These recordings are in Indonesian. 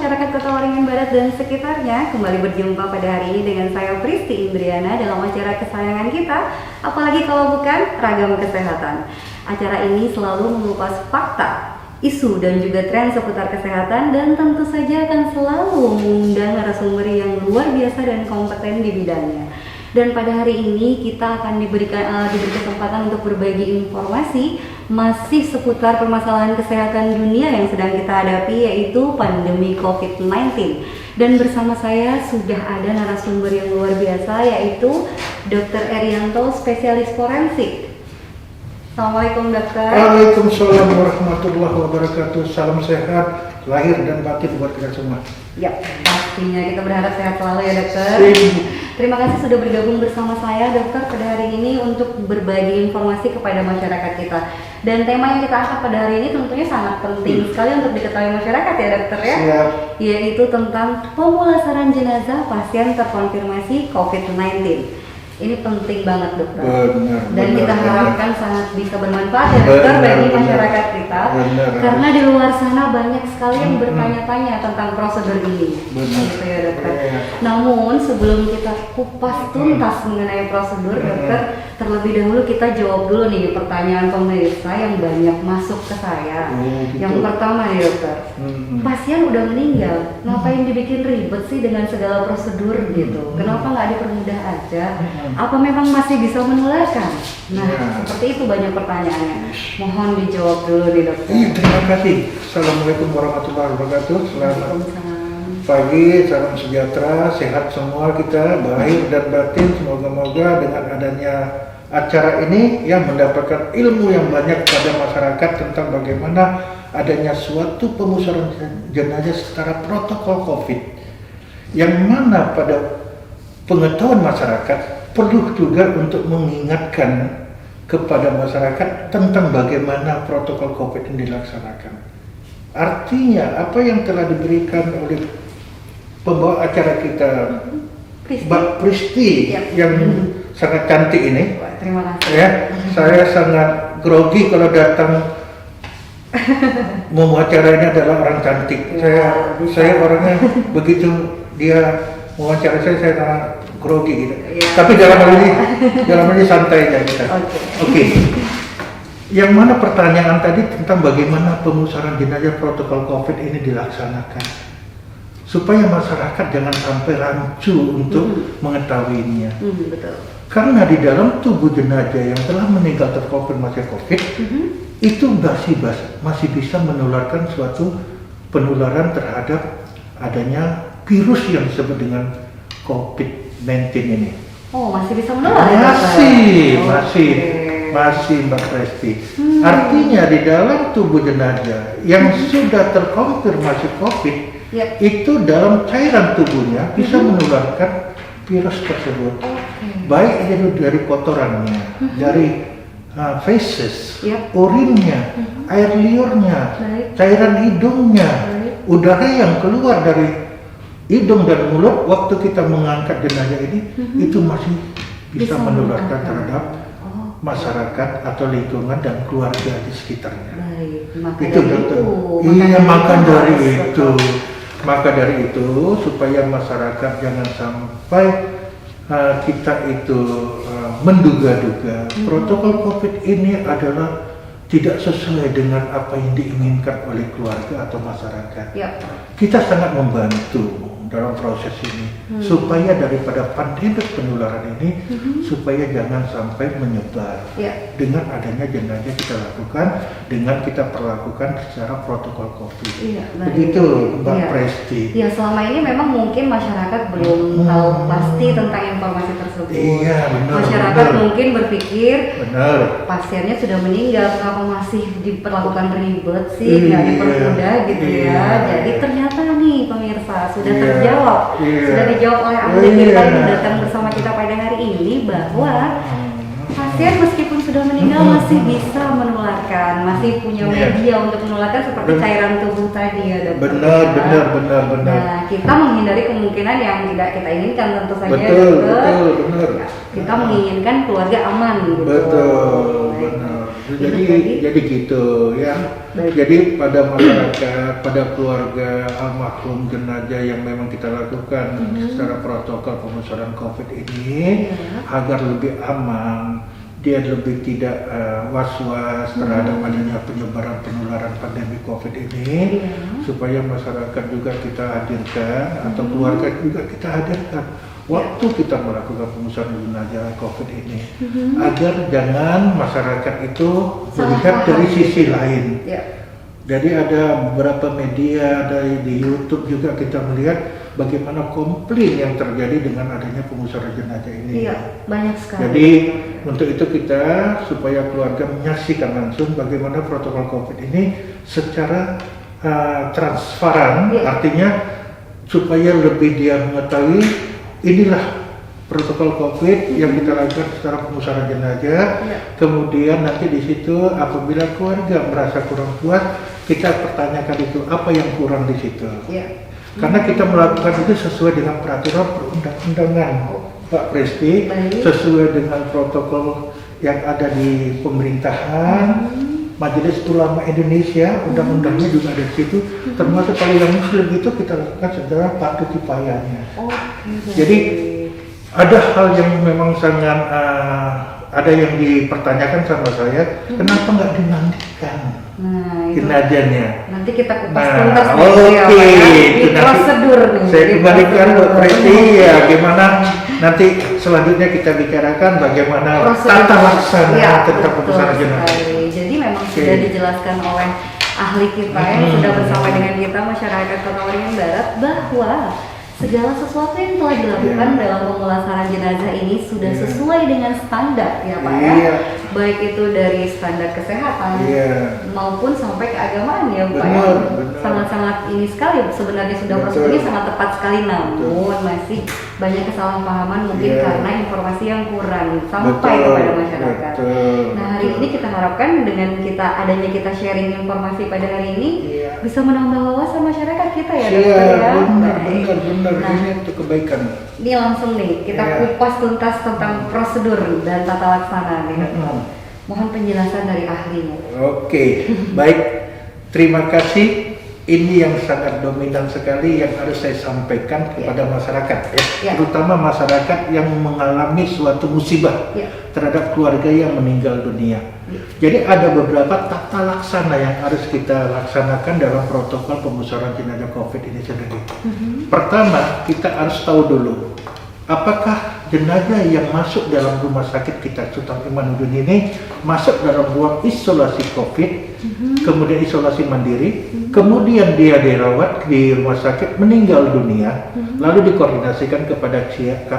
masyarakat Kota Waringin Barat dan sekitarnya. Kembali berjumpa pada hari ini dengan saya Pristi Indriana dalam acara kesayangan kita, apalagi kalau bukan Ragam Kesehatan. Acara ini selalu mengupas fakta, isu dan juga tren seputar kesehatan, dan tentu saja akan selalu mengundang narasumber yang luar biasa dan kompeten di bidangnya. Dan pada hari ini kita akan diberi kesempatan untuk berbagi informasi masih seputar permasalahan kesehatan dunia yang sedang kita hadapi, yaitu pandemi COVID-19. Dan bersama saya sudah ada narasumber yang luar biasa, yaitu Dr. Erianto, spesialis forensik. Assalamualaikum dokter. Waalaikumsalam warahmatullahi wabarakatuh. Salam sehat lahir dan batin buat kita semua. Ya, pastinya kita berharap sehat selalu ya dokter. Terima kasih sudah bergabung bersama saya dokter pada hari ini untuk berbagi informasi kepada masyarakat kita. Dan tema yang kita angkat pada hari ini tentunya sangat penting sekali untuk diketahui masyarakat ya dokter ya. Siap. Yaitu tentang pemulasaran jenazah pasien terkonfirmasi COVID-19. Ini penting banget dokter. Dan kita harapkan sangat bisa bermanfaat ya dokter bagi masyarakat kita. Karena di luar sana banyak sekali yang bertanya-tanya tentang prosedur ini. Gitu ya dokter. Namun sebelum kita kupas tuntas mengenai prosedur dokter, terlebih dahulu kita jawab dulu nih pertanyaan pemirsa yang banyak masuk ke saya. Yang pertama nih dokter, pasien udah meninggal, ngapain dibikin ribet sih dengan segala prosedur gitu? Kenapa nggak dipermudah aja? Apa memang masih bisa menularkan? Nah, seperti itu banyak pertanyaannya. Mohon dijawab dulu nih dokter. Terima kasih. Assalamualaikum warahmatullahi wabarakatuh. Selamat pagi, salam sejahtera, sehat semua kita, lahir dan batin. Semoga-moga dengan adanya acara ini yang mendapatkan ilmu yang banyak pada masyarakat tentang bagaimana adanya suatu pemusnahan jenazah secara protokol COVID, yang mana pada pengetahuan masyarakat perlu juga untuk mengingatkan kepada masyarakat tentang bagaimana protokol COVID ini dilaksanakan. Artinya apa yang telah diberikan oleh pembawa acara kita, Mbak Pristi, yang sangat cantik ini. Terima kasih. Ya, saya sangat grogi kalau datang mau acara ini adalah orang cantik. Saya orangnya begitu dia wawancara saya sangat grogi gitu. Tapi dalam hal ini santai aja kita. Oke. Yang mana pertanyaan tadi tentang bagaimana pemusnahan jenazah protokol COVID ini dilaksanakan supaya masyarakat jangan sampai rancu untuk mengetahuinya. Betul. Karena di dalam tubuh jenazah yang telah meninggal terkonfirmasi COVID itu masih bisa menularkan suatu penularan terhadap adanya virus yang disebut dengan COVID-19 ini. Oh, masih bisa menular ya? Masih Mbak Presti. Artinya di dalam tubuh jenazah yang sudah terkonfirmasi COVID, itu dalam cairan tubuhnya bisa menularkan virus tersebut. Baik itu dari kotorannya, dari feces, urinnya, air liurnya, cairan hidungnya, udara yang keluar dari hidung dan mulut waktu kita mengangkat jenazah ini itu masih bisa menularkan terhadap masyarakat atau lingkungan dan keluarga di sekitarnya. Itu dokter. Maka dari itu supaya masyarakat jangan sampai kita itu menduga-duga protokol COVID ini adalah tidak sesuai dengan apa yang diinginkan oleh keluarga atau masyarakat. Kita sangat membantu dalam proses ini supaya daripada pandemi penularan ini supaya jangan sampai menyebar. Dengan adanya jenazah kita lakukan, dengan kita perlakukan secara protokol COVID. Begitu Mbak Presti. Ya, selama ini memang mungkin masyarakat belum tahu pasti tentang informasi tersebut. Masyarakat mungkin berpikir pasiennya sudah meninggal, kenapa masih diperlakukan ribet sih, nggak dipermudah gitu ya. Jadi ternyata nih pemirsa sudah terjawab, sudah dijawab oleh ahli kita yang datang bersama kita pada hari ini bahwa pasien meskipun sudah meninggal masih bisa menularkan, masih punya media untuk menularkan seperti cairan tubuh tadi ya dokter. Benar. Nah, kita menghindari kemungkinan yang tidak kita inginkan tentu saja. Betul. Kita menginginkan keluarga aman gitu. Betul. Jadi gitu ya. Baik. Jadi pada masyarakat, pada keluarga almarhum jenazah yang memang kita lakukan secara protokol pemusyawaratan COVID ini agar lebih aman, dia lebih tidak was-was terhadap adanya penularan pandemi COVID ini, supaya masyarakat juga kita hadirkan atau keluarga juga kita hadirkan waktu kita melakukan pemusyawaratan jenazah COVID ini, agar jangan masyarakat itu melihat dari sisi lain. Jadi ada beberapa media di YouTube juga kita melihat bagaimana komplain yang terjadi dengan adanya pemusyawaratan jenazah ini. Iya, banyak sekali. Jadi untuk itu kita supaya keluarga menyaksikan langsung bagaimana protokol COVID ini secara transparan, artinya supaya lebih dia mengetahui inilah protokol COVID yang kita lakukan secara pemusyawaratan jenazah. Kemudian nanti di situ apabila keluarga merasa kurang puas, kita pertanyakan itu apa yang kurang di situ. Karena kita melakukan itu sesuai dengan peraturan perundang-undangan, Pak Presti, sesuai dengan protokol yang ada di pemerintahan, Majelis Ulama Indonesia, undang-undangnya juga ada di situ. Termasuk kalau yang Muslim itu kita lakukan secara fardu kifayahnya. Jadi ada hal yang memang sangat ada yang dipertanyakan sama saya, kenapa nggak dimandikan jenazahnya? Nanti kita kupas tuntas Oke, prosedur nih. Saya kembalikan Pak Presti ya, gimana nanti selanjutnya kita bicarakan bagaimana tata laksana tentang pemusyawaratan jenazah. Jadi memang sudah dijelaskan oleh ahli kita yang sudah bersama dengan kita masyarakat Kota Waringin Barat bahwa segala sesuatu yang telah dilakukan dalam pemulasaran jenazah ini sudah sesuai dengan standar ya Pak ya, baik itu dari standar kesehatan maupun sampai keagamaan ya Pak ya. Sangat-sangat ini sekali sebenarnya sudah prosedurnya sangat tepat sekali, namun masih banyak kesalahpahaman mungkin karena informasi yang kurang sampai kepada masyarakat. Nah hari ini kita harapkan dengan adanya kita sharing informasi pada hari ini bisa menambah wawasan masyarakat kita ya dokter ya. Benar, ini untuk kebaikan. Ini langsung nih kita kupas tuntas tentang prosedur dan tata laksana nih dokter. Mohon penjelasan dari ahlinya. Oke, baik. Terima kasih. Ini yang sangat dominan sekali yang harus saya sampaikan kepada masyarakat terutama masyarakat yang mengalami suatu musibah terhadap keluarga yang meninggal dunia. Jadi ada beberapa tata laksana yang harus kita laksanakan dalam protokol pemusyawaratan jenazah COVID ini sendiri. Pertama, kita harus tahu dulu apakah jenazah yang masuk dalam rumah sakit kita Sultan Imanuddin ini masuk dalam ruang isolasi COVID, kemudian isolasi mandiri, kemudian dia dirawat di rumah sakit meninggal dunia, lalu dikoordinasikan kepada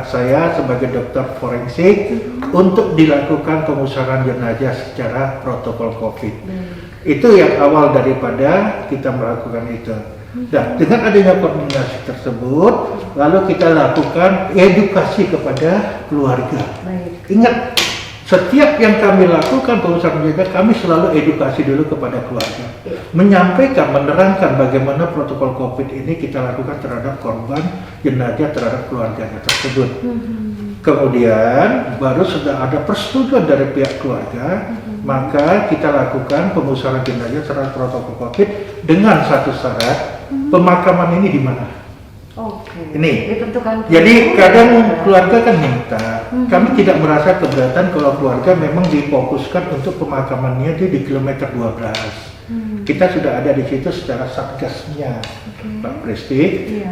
saya sebagai dokter forensik untuk dilakukan pemusyawaratan jenazah secara protokol COVID. Itu yang awal daripada kita melakukan itu. Nah, dengan adanya koordinasi tersebut, lalu kita lakukan edukasi kepada keluarga. Ingat, setiap yang kami lakukan pemusyawaratan jenazah, kami selalu edukasi dulu kepada keluarga, menyampaikan, menerangkan bagaimana protokol COVID ini kita lakukan terhadap korban jenazah, terhadap keluarganya tersebut. Kemudian baru sudah ada persetujuan dari pihak keluarga, maka kita lakukan pemusyawaratan jenazah terhadap protokol COVID dengan satu syarat, pemakaman ini di mana? Ini. Jadi kadang keluarga kan minta, kami tidak merasa keberatan kalau keluarga memang difokuskan untuk pemakamannya di kilometer 12. Kita sudah ada di situ secara satgasnya, Pak Presti.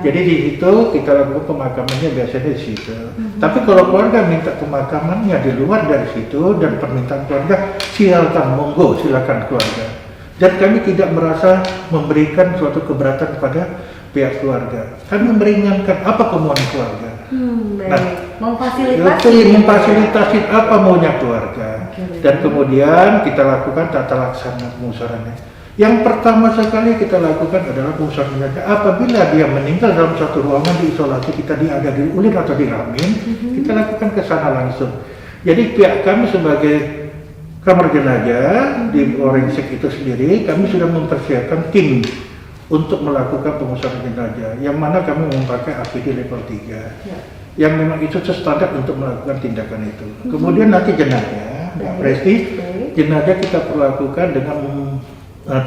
Jadi di situ kita lakukan pemakamannya biasanya di situ. Tapi kalau keluarga minta pemakamannya di luar dari situ dan permintaan keluarga, silakan, monggo, silakan keluarga. Dan kami tidak merasa memberikan suatu keberatan kepada pihak keluarga. Kami meringankan apa kemauan keluarga. Nah, memfasilitasi apa maunya keluarga. Dan kemudian kita lakukan tata laksana pemusyawaratan. Yang pertama sekali kita lakukan adalah pemusyawaratan jenazah. Apabila dia meninggal dalam satu ruangan diisolasi, kita ada di ULIR atau di Ramin, kita lakukan ke sana langsung. Jadi pihak kami sebagai kamar jenazah di forensik itu sendiri, kami sudah mempersiapkan tim untuk melakukan pemusyawaratan jenazah, yang mana kami memakai APD level 3 yang memang itu standar untuk melakukan tindakan itu. Kemudian nanti jenazah, Presti, jenazah kita perlakukan dengan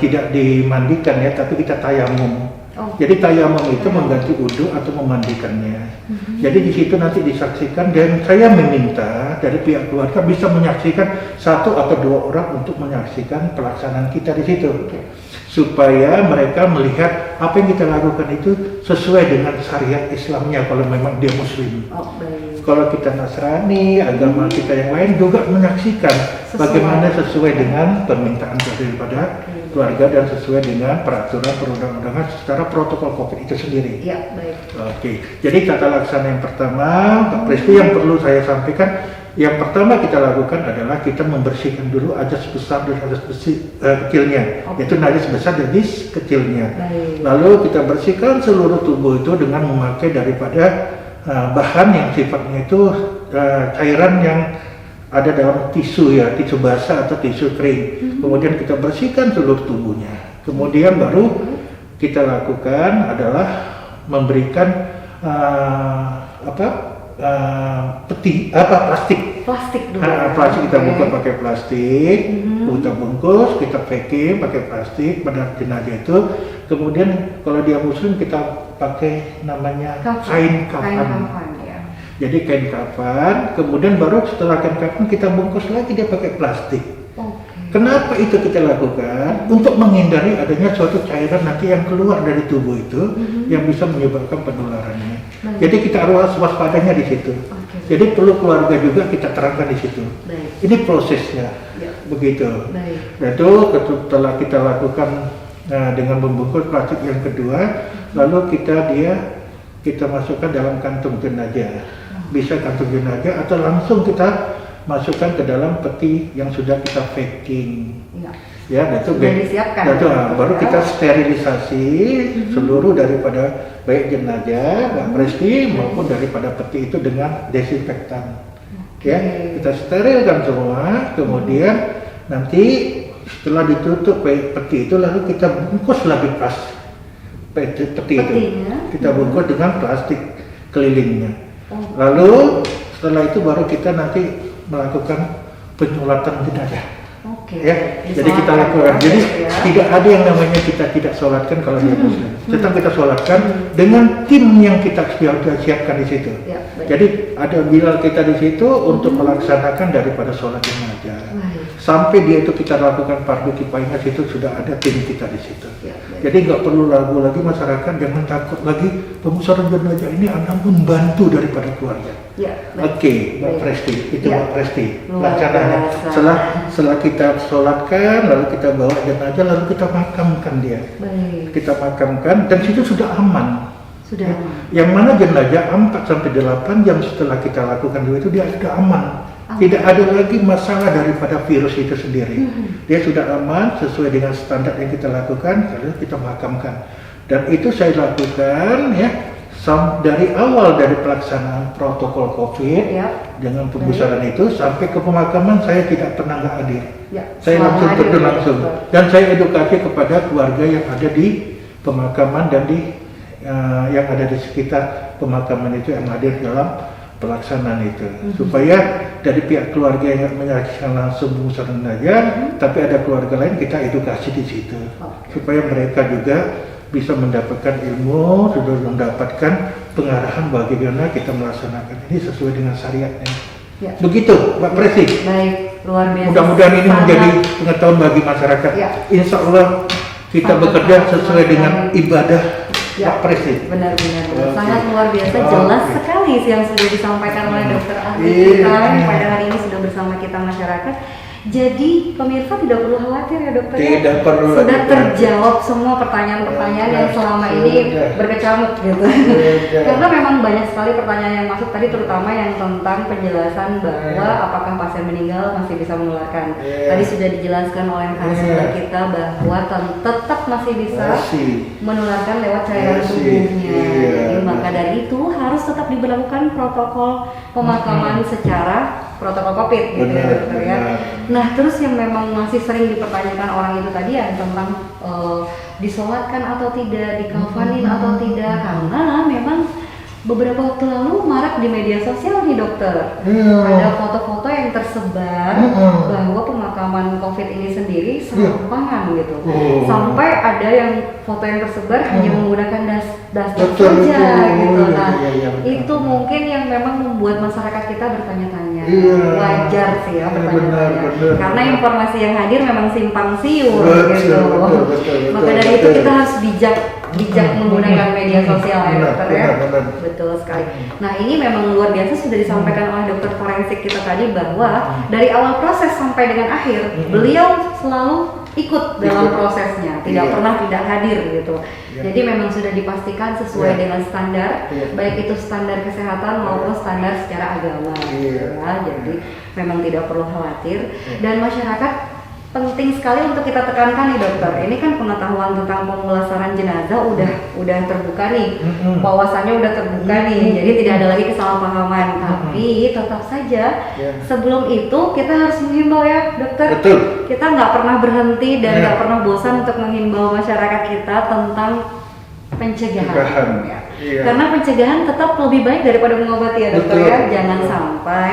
tidak dimandikan ya, tapi kita tayamum. Jadi tayamum itu mengganti wudu atau memandikannya. Jadi di situ nanti disaksikan, dan saya meminta dari pihak keluarga bisa menyaksikan 1 atau 2 orang untuk menyaksikan pelaksanaan kita di situ. Supaya mereka melihat apa yang kita lakukan itu sesuai dengan syariat Islamnya kalau memang dia Muslim. Kalau kita Nasrani, agama kita yang lain juga menyaksikan bagaimana sesuai dengan permintaan daripada keluarga dan sesuai dengan peraturan perundang-undangan secara protokol COVID itu sendiri. Ya, baik. Oke, jadi tata laksana yang pertama, Pak Presti, yang perlu saya sampaikan, yang pertama kita lakukan adalah kita membersihkan dulu ajas besar dan ajas kecilnya, yaitu najis besar dan najis kecilnya. Baik. Lalu kita bersihkan seluruh tubuh itu dengan memakai daripada bahan yang sifatnya itu cairan yang ada dalam tisu ya, tisu basah atau tisu kering. Kemudian kita bersihkan seluruh tubuhnya. Kemudian baru kita lakukan adalah memberikan plastik. Plastik dulu. Plastik kita bungkus pakai plastik, kita bungkus, kita packing pakai plastik pada jenazah itu. Kemudian kalau dia Muslim kita pakai namanya kain kafan. Jadi kain kafan, kemudian baru setelah kain kafan kita bungkus lagi dia pakai plastik. Kenapa itu kita lakukan? Untuk menghindari adanya suatu cairan nanti yang keluar dari tubuh itu yang bisa menyebabkan penularannya. Jadi kita harus waspadanya di situ. Jadi perlu keluarga juga kita terangkan di situ. Ini prosesnya, begitu. Dan itu setelah kita lakukan dengan membungkus plastik yang kedua, lalu kita masukkan dalam kantung jenazah. Bisa kantung jenazah atau langsung kita masukkan ke dalam peti yang sudah kita packing. Ya, itu baru kita sterilisasi seluruh daripada baik jenazah, Mbak Presti maupun daripada peti itu dengan desinfektan. Ya, kita sterilkan semua, kemudian nanti setelah ditutup peti itu lalu kita bungkus lagi peti itu. Kita bungkus dengan plastik kelilingnya. Lalu setelah itu baru kita nanti melakukan penyulatan jenazah. Ya, jadi kita lakukan. Jadi tidak ada yang namanya kita tidak sholatkan kalau dia Muslim. Tetap kita sholatkan dengan tim yang kita siapkan di situ. Jadi ada bilal kita di situ untuk melaksanakan daripada sholat jenazah. Sampai dia itu kita lakukan fardu kifayahnya, situ sudah ada tim kita di situ. Jadi nggak perlu ragu lagi masyarakat, jangan takut lagi pemusatan jenazah ini akan membantu daripada keluarga. Oke, Mbak Presti, itu Mbak Presti pelaksananya. Setelah kita sholatkan, lalu kita bawa jenazah, lalu kita makamkan dia. Kita makamkan dan situ sudah aman. Yang mana jenazah 4-8 jam setelah kita lakukan itu dia sudah aman. Tidak ada lagi masalah daripada virus itu sendiri. Dia sudah aman sesuai dengan standar yang kita lakukan, lalu kita makamkan. Dan itu saya lakukan ya dari awal dari pelaksanaan protokol COVID dengan pembusaran itu sampai ke pemakaman saya tidak pernah nggak hadir. Saya langsung terjun langsung. Dan saya edukasi kepada keluarga yang ada di pemakaman dan yang ada di sekitar pemakaman itu yang hadir dalam pelaksanaan itu, supaya dari pihak keluarga yang menyaksikan langsung pembusaran jenazah, tapi ada keluarga lain kita edukasi di situ, supaya mereka juga bisa mendapatkan ilmu, sudah mendapatkan pengarahan bagaimana kita melaksanakan ini sesuai dengan syariatnya. Begitu, Pak Presti. Baik, luar biasa. Mudah-mudahan ini menjadi pengetahuan bagi masyarakat. Insya Allah kita bekerja sesuai dengan ibadah. Pak Presti. Benar-benar sangat luar biasa, jelas sekali yang sudah disampaikan oleh dokter ahli kita yang pada hari ini sudah bersama kita masyarakat. Jadi pemirsa tidak perlu khawatir ya dokter. Tidak perlu. Sudah terjawab semua pertanyaan-pertanyaan yang selama ini berkecamuk gitu. Karena memang banyak sekali pertanyaan yang masuk tadi, terutama yang tentang penjelasan bahwa apakah pasien meninggal masih bisa menularkan. Tadi sudah dijelaskan oleh narasumber kita bahwa tetap masih bisa menularkan lewat cairan tubuhnya. Jadi maka dari itu harus tetap diberlakukan protokol pemakaman secara protokol COVID gitu ya dokter ya. Nah terus yang memang masih sering dipertanyakan orang itu tadi ya tentang disolatkan atau tidak, dikafanin atau tidak, karena memang beberapa waktu lalu marak di media sosial nih dokter. Iya. Ada foto-foto yang tersebar bahwa pemakaman COVID ini sendiri serampangan gitu. Oh. Sampai ada yang foto yang tersebar hanya menggunakan daster Betul, saja betul. gitu. Oh, iya, Nah, iya, iya. itu mungkin yang memang membuat masyarakat kita bertanya-tanya. Iya. Wajar sih ya Iya, bertanya-tanya. benar. Karena informasi yang hadir memang simpang siur Betul, gitu. betul, Maka dari itu betul. kita harus bijak menggunakan media sosial ya dokter ya. Benar. Betul sekali. Nah ini memang luar biasa sudah disampaikan oleh dokter forensik kita tadi bahwa dari awal proses sampai dengan akhir beliau selalu ikut dalam Ikut. prosesnya, tidak Iya. pernah tidak hadir gitu. Iya. Jadi memang sudah dipastikan sesuai Iya. dengan standar, Iya. baik itu standar kesehatan maupun standar secara agama. Iya. Ya, jadi memang tidak perlu khawatir Iya. dan masyarakat penting sekali untuk kita tekankan nih dokter. Ini kan pengetahuan tentang pemulasaran jenazah udah terbuka nih. Wawasannya udah terbuka nih. Jadi tidak ada lagi kesalahpahaman. Tapi tetap saja Ya. sebelum itu kita harus menghimbau ya dokter. Betul. Kita nggak pernah berhenti dan Ya. nggak pernah bosan untuk menghimbau masyarakat kita tentang pencegahan. Pencegahan. Ya. Iya. Karena pencegahan tetap lebih baik daripada mengobati ya dokter Betul. ya. Jangan sampai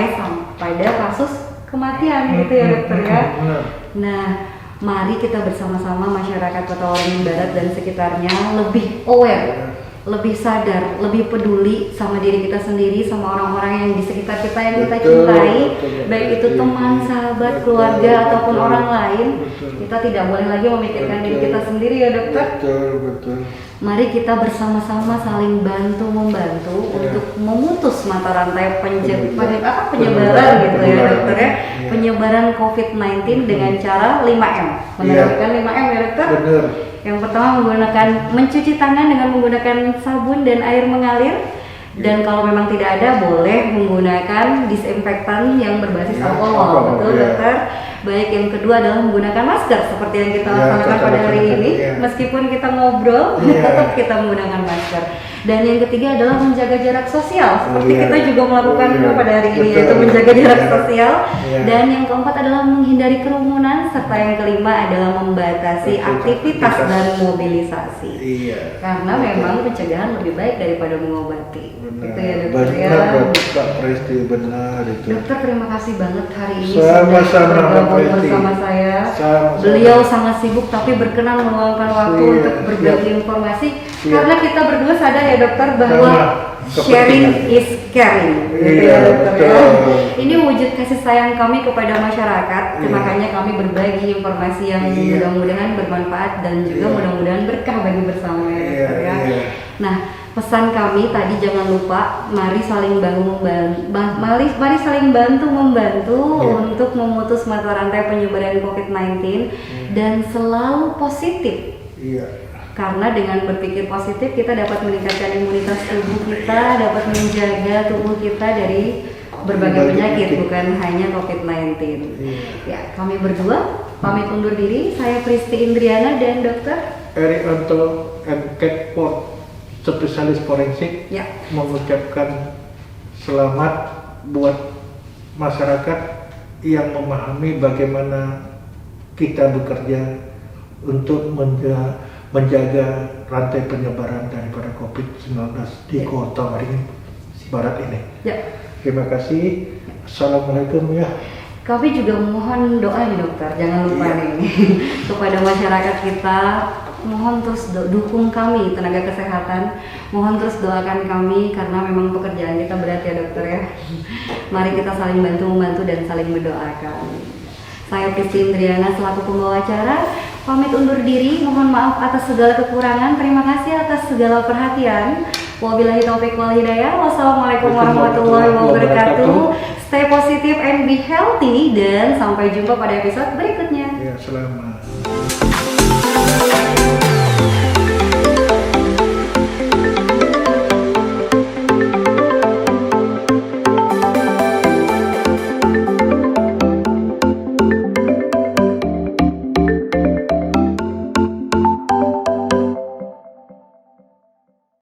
pada kasus kematian gitu ya dokter ya. Benar. Nah, mari kita bersama-sama masyarakat Kota Waringin Barat dan sekitarnya lebih aware, lebih sadar, lebih peduli sama diri kita sendiri, sama orang-orang yang di sekitar kita yang kita Betul, cintai, betul, baik betul. itu teman, sahabat, Betul, keluarga ataupun betul, orang lain. betul. Kita tidak boleh lagi memikirkan diri Betul. kita sendiri ya dokter. Betul. Mari kita bersama-sama saling bantu-membantu Ya. untuk memutus mata rantai penyebaran Penyebaran, gitu ya penyebaran. dokter ya. Ya. Penyebaran COVID-19 dengan cara 5M. Menerapkan 5M ya dokter. Benar. Yang pertama menggunakan mencuci tangan dengan menggunakan sabun dan air mengalir. Dan kalau memang tidak ada boleh menggunakan disinfektan yang berbasis Ya, alkohol, alkohol, betul ya. dokter. Baik, yang kedua adalah menggunakan masker seperti yang kita Ya, laksanakan kita pada hari laksanakan, ini. ya. Meskipun kita ngobrol, Ya. tetap kita menggunakan masker. Dan yang ketiga adalah menjaga jarak sosial, seperti Iya. kita juga melakukan Iya. pada hari ini, Betul. yaitu menjaga jarak Iya. sosial. Iya. Dan yang keempat adalah menghindari kerumunan, serta yang kelima adalah membatasi aktivitas dan mobilisasi. Iya. Karena memang pencegahan lebih baik daripada mengobati. Benar. Gitu ya dokter ya. Benar, Pak Presti, benar itu. Dokter terima kasih banget hari ini Sama-sama, sudah Mbak bergabung Presti. bersama saya. Sama-sama. Beliau sangat sibuk tapi berkenan meluangkan waktu Siap, untuk berbagi siap. informasi. Siap. Karena kita berdua sadar ya dokter bahwa Sama, sharing kepentingan. is caring. Gitu Iya, ya dokter ya. betul. Ini wujud kasih sayang kami kepada masyarakat. Iya. Makanya kami berbagi informasi yang Iya. mudah-mudahan bermanfaat dan juga Iya. mudah-mudahan berkah bagi bersama ya Iya, dokter ya. iya. Nah, pesan kami tadi jangan lupa mari saling mari saling bantu membantu Iya. untuk memutus mata rantai penyebaran COVID-19 dan selalu positif. Iya. Karena dengan berpikir positif kita dapat meningkatkan imunitas tubuh kita, dapat menjaga tubuh kita dari berbagai penyakit bukan hanya COVID-19. Iya. Ya, kami berdua pamit undur diri. Saya Pristi Indriana dan Dokter Erianto M. Catford, spesialis forensik, ya. mengucapkan selamat buat masyarakat yang memahami bagaimana kita bekerja untuk menjaga rantai penyebaran daripada COVID-19 di Ya. Kota Waringin Barat ini. Ya. Terima kasih. Assalamualaikum ya. Kami juga mohon doa nih dokter, jangan lupa Iya. nih kepada masyarakat kita, mohon terus dukung kami tenaga kesehatan, mohon terus doakan kami karena memang pekerjaan kita berat ya dokter ya. Mari kita saling bantu membantu dan saling mendoakan. Saya Pristi Indriana selaku pembawa acara, pamit undur diri, mohon maaf atas segala kekurangan, terima kasih atas segala perhatian. Wabillahi taufiq wal hidayah. Wassalamualaikum warahmatullahi wabarakatuh. Stay positive and be healthy dan sampai jumpa pada episode berikutnya. Ya, selamat.